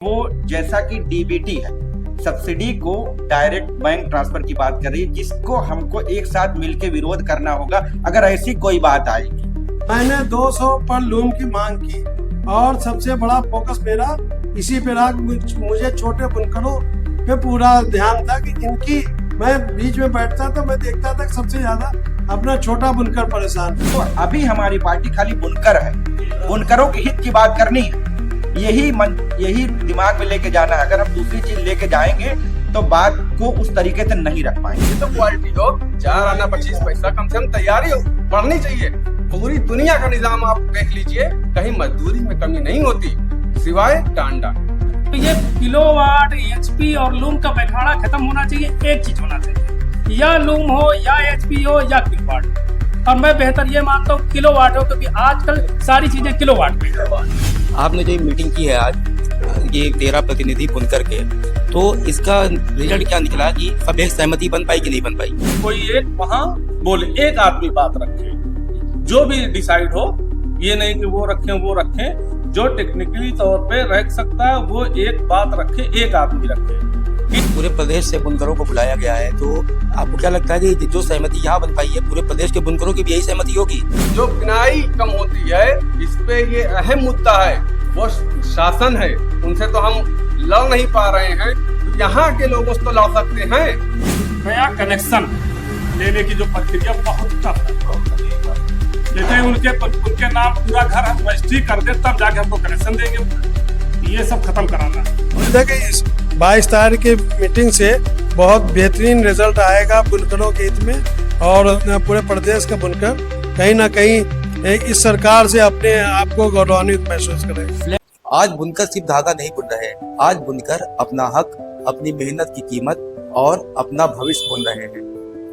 वो जैसा कि डीबीटी है, सब्सिडी को डायरेक्ट बैंक ट्रांसफर की बात कर रही है, जिसको हमको एक साथ मिलकर विरोध करना होगा अगर ऐसी कोई बात आएगी। मैंने 200 पर लूम की मांग की और सबसे बड़ा फोकस मेरा इसी पे रहा। मुझे छोटे बुनकरों पे पूरा ध्यान था कि इनकी, मैं बीच में बैठता था, मैं देखता था कि सबसे ज्यादा अपना छोटा बुनकर परेशान। तो अभी हमारी पार्टी खाली बुनकर है, बुनकरों के हित की बात करनी है, यही दिमाग में लेके जाना है। अगर हम दूसरी चीज लेके जाएंगे तो बात को उस तरीके से नहीं रख पाएंगे। तो क्वालिटी हो 4 आना 25 पैसा कम से कम तैयारी बढ़नी चाहिए। पूरी दुनिया का निजाम आप देख लीजिए, कहीं मजदूरी में कमी नहीं होती सिवाय टांडा। तो ये किलोवाट, एचपी और लूम का बैठाड़ा खत्म होना चाहिए। एक चीज होना चाहिए, या लूम हो या एचपी हो या किलोवाट। और मैं बेहतर ये मानता हूँ किलोवाट हो, क्योंकि आजकल सारी चीजें किलोवाट में। आपने जो मीटिंग की है आज, ये 13 प्रतिनिधि बुनकर के, तो इसका रिजल्ट क्या निकला कि सब एक सहमति बन पाई कि नहीं बन पाई? कोई एक वहाँ बोले, एक आदमी बात रखे, जो भी डिसाइड हो, ये नहीं कि वो रखें, जो टेक्निकली तौर पे रख सकता है वो एक बात रखे, एक आदमी रखे। पूरे प्रदेश से बुनकरों को बुलाया गया है, तो आपको क्या लगता है कि जो सहमति यहाँ बन पाई है, पूरे प्रदेश के बुनकरों की भी यही सहमति होगी? जो बिनाई कम होती है, इस पे ये अहम मुद्दा है, वो शासन है, उनसे तो हम लड़ नहीं पा रहे हैं, यहाँ के लोगों से तो लड़ सकते हैं। नया कनेक्शन लेने की जो प्रक्रिया बहुत टफ है, लेते हैं उनके नाम पूरा घर हम रजिस्ट्री कर दे, तब जाके हमको कनेक्शन देंगे। ये सब खत्म कराना है। देखिए इस 22 तारीख की मीटिंग से बहुत बेहतरीन रिजल्ट आएगा बुनकरों के हित में, और पूरे प्रदेश का बुनकर कहीं ना कहीं इस सरकार से अपने आप को गौरवान्वित महसूस करें। आज बुनकर सिर्फ धागा नहीं बुन रहे, आज बुनकर अपना हक, अपनी मेहनत की कीमत और अपना भविष्य बुन रहे हैं।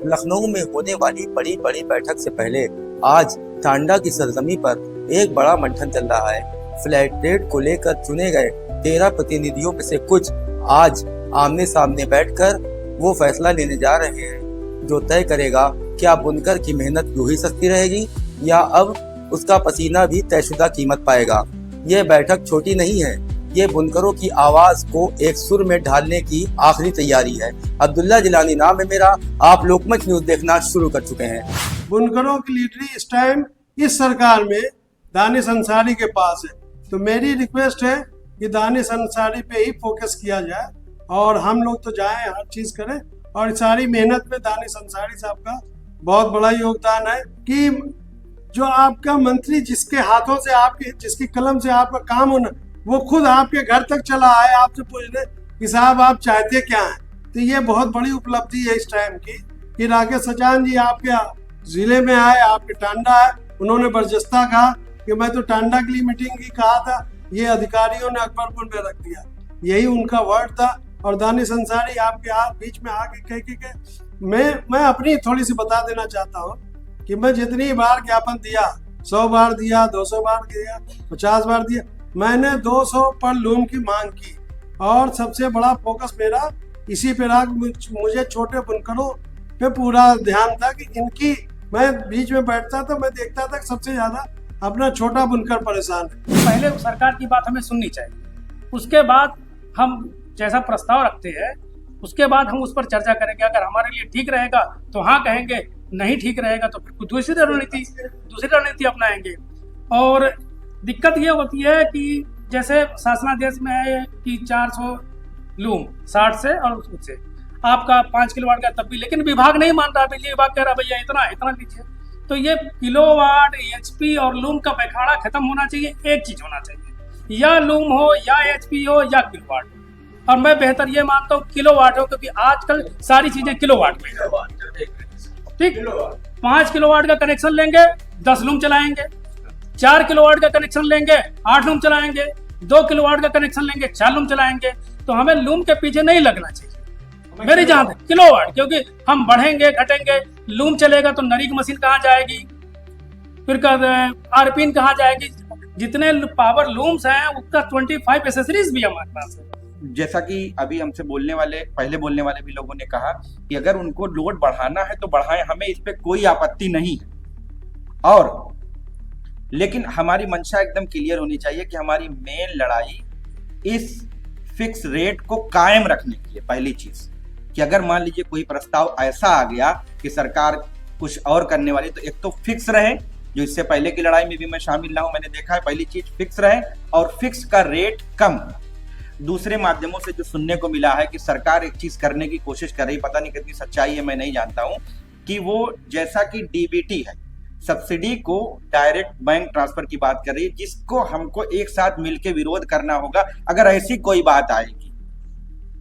लखनऊ में होने वाली बड़ी बड़ी बैठक से पहले आज टांडा की सरजमी पर एक बड़ा मंथन चल रहा है। फ्लैट रेट को लेकर चुने गए 13 प्रतिनिधियों में से कुछ आज आमने सामने बैठकर वो फैसला लेने जा रहे हैं जो तय करेगा क्या बुनकर की मेहनत यूं ही सस्ती रहेगी या अब उसका पसीना भी तयशुदा कीमत पाएगा। ये बैठक छोटी नहीं है, ये बुनकरों की आवाज को एक सुर में ढालने की आखिरी तैयारी है। अब्दुल्ला जिलानी नाम है मेरा, आप लोकमंच न्यूज देखना शुरू कर चुके हैं। बुनकरों की लीडरी इस टाइम इस सरकार में दानिश अंसारी के पास है, तो मेरी रिक्वेस्ट है कि दानिश अंसारी पे ही फोकस किया जाए और हम लोग तो जाएं, हर चीज करें, और सारी मेहनत में दानिश अंसारी साहब का बहुत बड़ा योगदान है कि जो आपका मंत्री जिसके हाथों से, आपके जिसकी कलम से आपका काम होना, वो खुद आपके घर तक चला आए आपसे पूछने कि साहब आप चाहते क्या हैं। तो ये बहुत बड़ी उपलब्धि है इस टाइम की कि राकेश सचान जी आपके जिले में आए, आपके टांडा है, उन्होंने बर्जस्ता कहा कि मैं तो टांडा के लिए मीटिंग की कहा था, ये अधिकारियों ने अकबरपुर में रख दिया, यही उनका वर्ड था। और दानिश अंसारी आपके बीच में आके कह मैं अपनी थोड़ी सी बता देना चाहता हूँ कि मैं जितनी बार ज्ञापन दिया, 100 बार दिया, 200 बार दिया, 50 बार दिया, मैंने 200 पर लूम की मांग की और सबसे बड़ा फोकस मेरा इसी पे रहा। मुझे छोटे बुनकरों पे पूरा ध्यान था कि इनकी, मैं बीच में बैठता था, मैं देखता था कि सबसे ज्यादा अपना छोटा बुनकर परेशान है। पहले सरकार की बात हमें सुननी चाहिए, उसके बाद हम जैसा प्रस्ताव रखते हैं उसके बाद हम उस पर चर्चा करेंगे। अगर हमारे लिए ठीक रहेगा तो हाँ कहेंगे, नहीं ठीक रहेगा तो फिर दूसरी रणनीति अपनाएंगे। और दिक्कत ये होती है कि जैसे शासनादेश में है कि 400 लूम 60 से और उससे आपका 5 किलोवाट का, तब भी लेकिन विभाग नहीं मान रहा, बिजली विभाग कह रहा भैया इतना लीजिए। तो ये किलोवाट, एचपी और लूम का बैठाड़ा खत्म होना चाहिए। एक चीज होना चाहिए, या लूम हो या एचपी हो या किलोवाट। और मैं बेहतर ये मानता हूँ किलोवाट हो, क्योंकि आजकल सारी चीजें किलोवाट में। ठीक, 5 किलोवाट का कनेक्शन लेंगे 10 लूम चलाएंगे, 4 किलोवाट का कनेक्शन लेंगे 8 लूम चलाएंगे, 2 किलोवाट का कनेक्शन लेंगे 4 लूम चलाएंगे। तो हमें लूम के पीछे नहीं लगना चाहिए मेरी जहाँ तक किलोवाट, क्योंकि हम बढ़ेंगे घटेंगे, लूम चलेगा तो नरी की मशीन कहाँ जाएगी, फिर आरपीन कहाँ जाएगी। जितने पावर लूम्स हैं उसका 25 एसेसरीज भी हमारे पास है। जैसा कि अभी हमसे पहले बोलने वाले भी लोगों ने कहा कि अगर उनको लोड बढ़ाना है तो बढ़ाएं, हमें इस पे कोई आपत्ति नहीं है। और लेकिन हमारी मंशा एकदम क्लियर होनी चाहिए कि हमारी मेन लड़ाई इस फिक्स रेट को कायम रखने के लिए पहली चीज कि अगर मान लीजिए कोई प्रस्ताव ऐसा आ गया कि सरकार कुछ और करने वाली, तो एक तो फिक्स रहे, जो इससे पहले की लड़ाई में भी मैं शामिल रहा हूं, मैंने देखा है पहली चीज फिक्स रहे और फिक्स का रेट कम हो। दूसरे माध्यमों से जो सुनने को मिला है कि सरकार एक चीज करने की कोशिश कर रही, पता नहीं कितनी सच्चाई है मैं नहीं जानता हूं, कि वो जैसा कि डीबीटी है सब्सिडी को डायरेक्ट बैंक ट्रांसफर की बात कर रही है, जिसको हमको एक साथ मिलकर विरोध करना होगा अगर ऐसी कोई बात आएगी।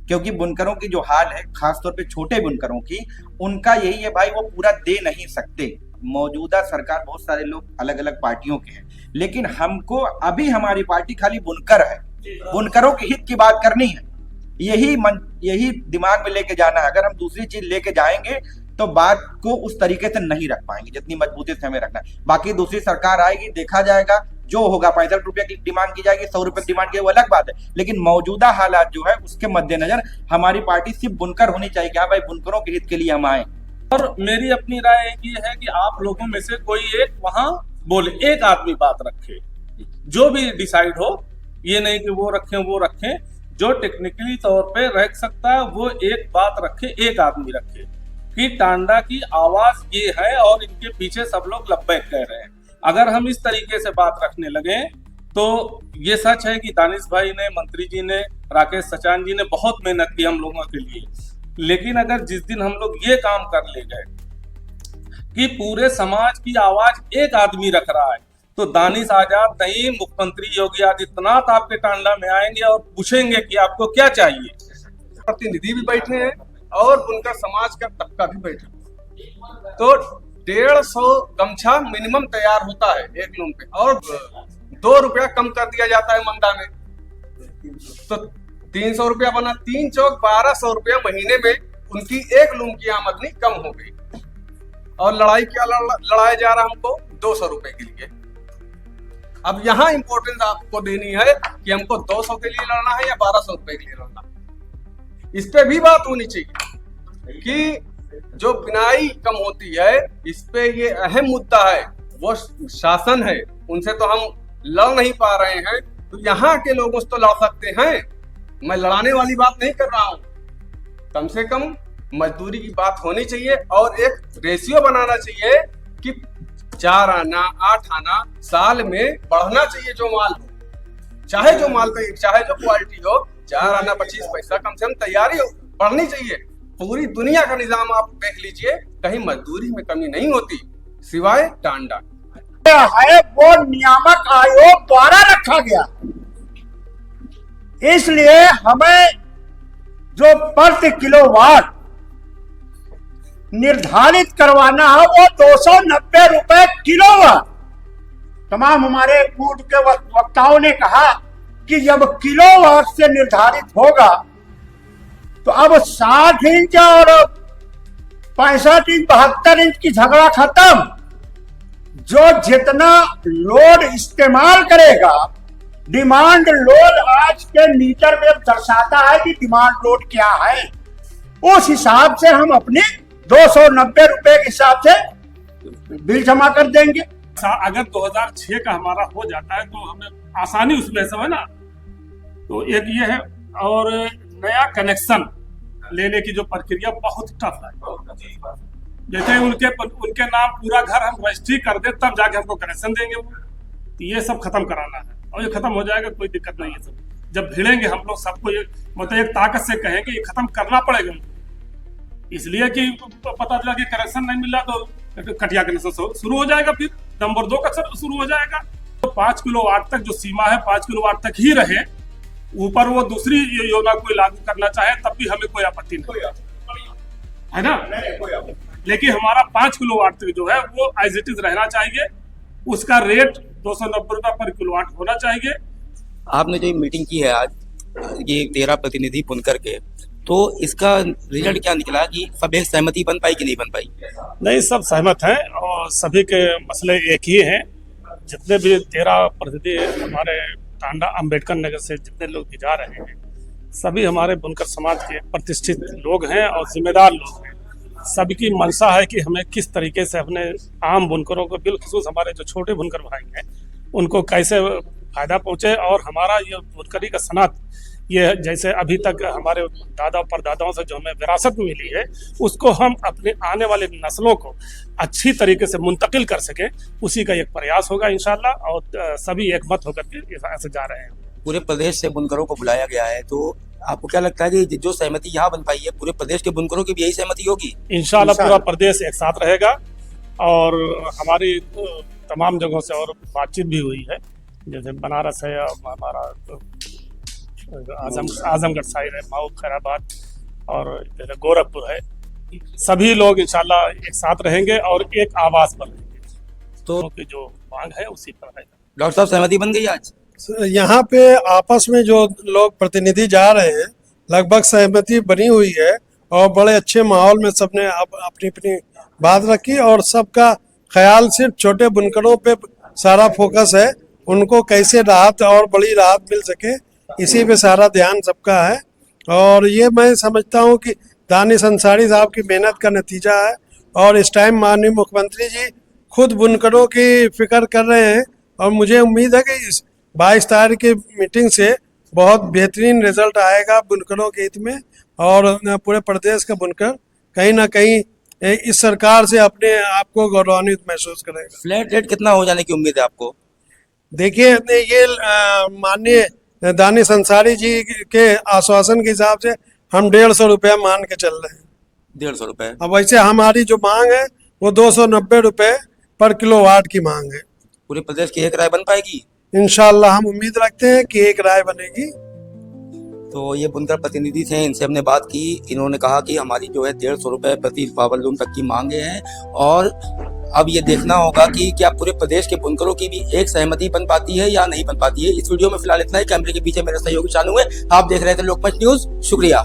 क्योंकि बुनकरों की जो हाल है, खासतौर पे छोटे बुनकरों की, उनका यही है भाई, वो पूरा दे नहीं सकते। मौजूदा सरकार, बहुत सारे लोग अलग अलग पार्टियों के हैं, लेकिन हमको अभी हमारी पार्टी खाली बुनकर है, बुनकरों के हित की बात करनी है, यही दिमाग में लेके जाना है। अगर हम दूसरी चीज लेके जाएंगे तो बात को उस तरीके से नहीं रख पाएंगे जितनी मजबूती से हमें रखना है। बाकी दूसरी सरकार आएगी, देखा जाएगा, जो होगा 65 रुपए की डिमांड की जाएगी, 100 रुपए की डिमांड की, वो अलग बात है। लेकिन मौजूदा हालात जो है उसके मद्देनजर हमारी पार्टी सिर्फ बुनकर होनी चाहिए कि हाँ भाई बुनकरों के हित के लिए हम आए। और मेरी अपनी राय एक ये है कि आप लोगों में से कोई एक वहां बोले, एक आदमी बात रखे, जो भी डिसाइड हो, ये नहीं कि वो रखें, जो टेक्निकली तौर पे रख सकता है वो एक बात रखे, एक आदमी रखे कि टांडा की आवाज ये है और इनके पीछे सब लोग लब्बैक कह रहे हैं। अगर हम इस तरीके से बात रखने लगे तो ये सच है कि दानिश भाई ने, मंत्री जी ने, राकेश सचान जी ने बहुत मेहनत की हम लोगों के लिए, लेकिन अगर जिस दिन हम लोग ये काम कर ले गए कि पूरे समाज की आवाज एक आदमी रख रहा है, तो दानिश आजाद नहीं, मुख्यमंत्री योगी आदित्यनाथ आपके टांडा में आएंगे और पूछेंगे कि आपको क्या चाहिए। प्रतिनिधि भी बैठे हैं और उनका समाज का तबका भी बैठा है। तो 150 गमछा मिनिमम तैयार होता है एक लूम पे, और 2 रुपया कम कर दिया जाता है मंदा में, तो 300 रुपया बना, 3 चौक 1200 रुपया महीने में उनकी एक लूम की आमदनी कम हो गई। और लड़ाई क्या लड़ाया जा रहा हमको 200 रुपए के लिए। अब यहाँ इंपॉर्टेंस आपको देनी है कि हमको 200 के लिए लड़ना है या 1200 रुपए के लिए लड़ना है। इस पे भी बात होनी चाहिए कि जो बिनाई कम होती है, इस पे ये अहम मुद्दा है, वो शासन है, उनसे तो हम लड़ नहीं पा रहे हैं, तो यहाँ के लोगों से तो लड़ सकते हैं। मैं लड़ाने वाली बात नहीं कर रहा हूँ, कम से कम मजदूरी की बात होनी चाहिए और एक रेशियो बनाना चाहिए कि 4 आना 8 आना साल में बढ़ना चाहिए। जो माल हो, चाहे जो माल का, चाहे जो क्वालिटी हो, 4 आना 25 पैसा कम से कम तैयारी बढ़नी चाहिए। पूरी दुनिया का निजाम आप देख लीजिए, कहीं मजदूरी में कमी नहीं होती सिवाय टांडा है। वो नियामक आयोग द्वारा रखा गया, इसलिए हमें जो प्रति किलोवाट निर्धारित करवाना है वो 290 रुपए किलोवाट। तमाम हमारे पूर्व के वक्ताओं ने कहा कि जब किलोवाट से निर्धारित होगा तो अब 60 इंच और 65 इंच 72 इंच की झगड़ा खत्म। जो जितना लोड इस्तेमाल करेगा, डिमांड लोड आज के मीटर में दर्शाता है कि डिमांड लोड क्या है, उस हिसाब से हम अपने 290 रुपए के हिसाब से बिल जमा कर देंगे। अगर 2006 का हमारा हो जाता है तो हमें आसानी उसमें सब है ना। तो एक ये है, और नया कनेक्शन लेने की जो प्रक्रिया बहुत टफ है। जैसे उनके नाम पूरा घर हम रजिस्ट्री कर दे तब जाके हमको कनेक्शन देंगे वो। ये सब खत्म कराना है और ये खत्म हो जाएगा, कोई दिक्कत नहीं है। सब जब भिड़ेंगे हम लोग सबको, ये मतलब एक ताकत से कहेंगे ये खत्म करना पड़ेगा, इसलिए कि पता चला कि कनेक्शन नहीं मिला तो कटिया कनेक्शन शुरू हो जाएगा, फिर नंबर 2 का शुरू हो जाएगा। तो 5 किलोवाट तक जो सीमा है 5 किलोवाट तक ही रहे, ऊपर वो दूसरी योजना कोई लागू करना चाहे तब भी हमें कोई आपत्ति नहीं है ना। लेकिन हमारा 5 किलोवाट तक जो है वो एज इट इज रहना चाहिए, उसका रेट 290 रुपए पर किलोवाट होना चाहिए। आपने जो मीटिंग की है आज, ये 13 प्रतिनिधि बुनकर के, तो इसका रिजल्ट क्या निकला कि सब एक सहमति बन पाई कि नहीं बन पाई? नहीं, सब सहमत हैं और सभी के मसले एक ही हैं। जितने भी 13 प्रतिनिधि हमारे टांडा अंबेडकर नगर से जितने लोग भी जा रहे हैं, सभी हमारे बुनकर समाज के प्रतिष्ठित लोग हैं और जिम्मेदार लोग हैं। सबकी मंशा है कि हमें किस तरीके से अपने आम बुनकरों को, बिलखुसूस हमारे जो छोटे बुनकर भाई हैं, उनको कैसे फायदा पहुंचे और हमारा ये बुनकरी का सनत ये जैसे अभी तक हमारे दादा परदादाओं से जो हमें विरासत मिली है, उसको हम अपने आने वाले नस्लों को अच्छी तरीके से मुंतकिल कर सके, उसी का एक प्रयास होगा इंशाल्लाह। और सभी एकमत होकर के ऐसे जा रहे हैं। पूरे प्रदेश से बुनकरों को बुलाया गया है, तो आपको क्या लगता है कि जो सहमति यहाँ बन पाई है, पूरे प्रदेश के बुनकरों की भी यही सहमति होगी? इंशाल्लाह पूरा प्रदेश एक साथ रहेगा। और हमारी तमाम जगहों से और बातचीत भी हुई है, जैसे बनारस है, हमारा आजमगढ़ साइड है, मऊ, खैराबाद और जैसे गोरखपुर है। सभी लोग इंशाल्लाह एक साथ रहेंगे और एक आवाज पर रहेंगे। तो जो मांग है उसी पर रहेगा। डॉक्टर साहब, सहमति बन गई आज? यहाँ पे आपस में जो लोग प्रतिनिधि जा रहे हैं, लगभग सहमति बनी हुई है और बड़े अच्छे माहौल में सबने अपनी अपनी बात रखी और सबका ख्याल सिर्फ छोटे बुनकरों पे सारा फोकस है, उनको कैसे राहत और बड़ी राहत मिल सके, इसी पे सारा ध्यान सबका है। और ये मैं समझता हूँ कि दानिश अंसारी साहब की मेहनत का नतीजा है। और इस टाइम माननीय मुख्यमंत्री जी खुद बुनकरों की फिक्र कर रहे हैं और मुझे उम्मीद है कि इस 22 तारीख की मीटिंग से बहुत बेहतरीन रिजल्ट आएगा बुनकरों के हित में। और पूरे प्रदेश का बुनकर कहीं ना कहीं इस सरकार से अपने आप को गौरवान्वित महसूस करेगा। फ्लैट रेट कितना हो जाने की उम्मीद है आपको? देखिए, ये माननीय दानिश अंसारी जी के आश्वासन के हिसाब से हम 150 रुपया मान के चल रहे हैं। 150 रुपए? अब वैसे हमारी जो मांग है वो 290 रुपए पर किलोवाट की मांग है। पूरे प्रदेश की एक राय बन पाएगी? इंशाल्लाह हम उम्मीद रखते हैं कि एक राय बनेगी। तो ये बुनकर प्रतिनिधि थे, इनसे हमने बात की। इन्होंने कहा कि हमारी जो है 150 रुपए प्रति पावरलूम तक की मांगे हैं और अब ये देखना होगा कि क्या पूरे प्रदेश के बुनकरों की भी एक सहमति बन पाती है या नहीं बन पाती है। इस वीडियो में फिलहाल इतना ही। कैमरे के पीछे मेरे सहयोगी शानू है। आप देख रहे थे लोकमंच न्यूज। शुक्रिया।